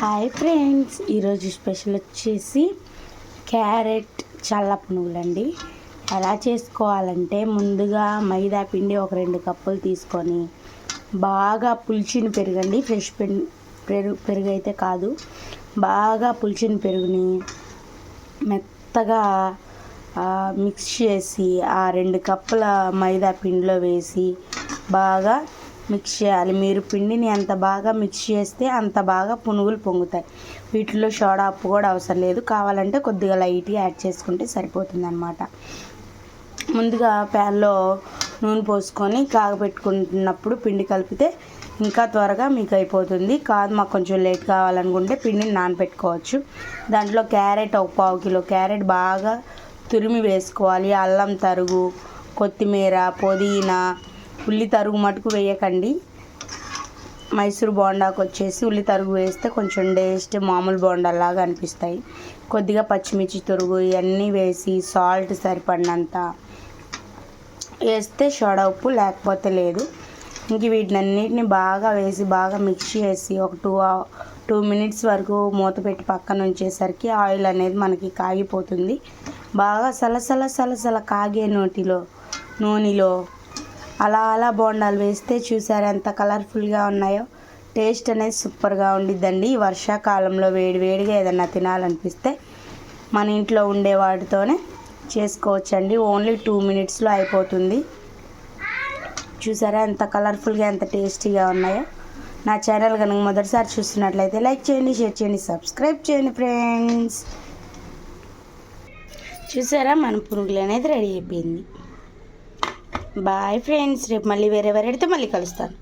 Hi friends, ఈరోజు special వచ్చేసి carrot చల్ల పునుగులండి. ఎలా చేసుకోవాలంటే ముందుగా మైదా పిండి ఒక 2 కప్పులు తీసుకొని బాగా పులిచిన పెరుగండి, ఫ్రెష్ పెరుగు అయితే కాదు, బాగా పులిచిన పెరుగుని మెత్తగా మిక్స్ చేసి ఆ 2 కప్పుల మైదా పిండిలో వేసి బాగా మిక్స్ చేయాలి. మీరు పిండిని ఎంత బాగా మిక్స్ చేస్తే అంత బాగా పునుగులు పొంగుతాయి. వీటిలో సోడా ఉప్పు కూడా అవసరం లేదు, కావాలంటే కొద్దిగా లైట్గా యాడ్ చేసుకుంటే సరిపోతుంది అన్నమాట. ముందుగా ప్యాన్లో నూనె పోసుకొని కాగబెట్టుకుంటున్నప్పుడు పిండి కలిపితే ఇంకా త్వరగా మీకు అయిపోతుంది. కాదు మాకు కొంచెం లేట్ కావాలనుకుంటే పిండిని నానబెట్టుకోవచ్చు. దాంట్లో క్యారెట్ ఒక 1/4 కిలో క్యారెట్ బాగా తురిమి వేసుకోవాలి. అల్లం తరుగు, కొత్తిమీర, పుదీనా, ఉల్లి తరుగు మటుకు వేయకండి. మైసూర్ బోండాకు వచ్చేసి ఉల్లి తరుగు వేస్తే కొంచెం టేస్ట్ మామూలు బోండాలాగా అనిపిస్తాయి. కొద్దిగా పచ్చిమిర్చి తరుగు ఇవన్నీ వేసి సాల్ట్ సరిపడినంత వేస్తే సోడా ఉప్పు, లేకపోతే లేదు. ఇంక వీటినన్నిటిని బాగా వేసి బాగా మిక్స్ చేసి ఒక 2 మినిట్స్ వరకు మూత పెట్టి పక్కన ఉంచేసరికి ఆయిల్ అనేది మనకి కాగిపోతుంది. బాగా సలసల కాగే నూనెలో అలా బోండాలు వేస్తే చూసారు ఎంత కలర్ఫుల్గా ఉన్నాయో. టేస్ట్ అనేది సూపర్గా ఉండిద్దండి. ఈ వర్షాకాలంలో వేడివేడిగా ఏదన్నా తినాలనిపిస్తే మన ఇంట్లో ఉండే వాటితోనే చేసుకోవచ్చండి. ఓన్లీ 2 మినిట్స్లో అయిపోతుంది. చూసారా ఎంత కలర్ఫుల్గా, ఎంత టేస్టీగా ఉన్నాయో. నా ఛానల్ కనుక మొదటిసారి చూస్తున్నట్లయితే లైక్ చేయండి, షేర్ చేయండి, సబ్స్క్రైబ్ చేయండి ఫ్రెండ్స్. చూసారా మన పునుగులు అనేది రెడీ అయిపోయింది. బాయ్ ఫ్రెండ్స్, రేపు మళ్ళీ వేరే వెరైటీతో మళ్ళీ కలుస్తాను.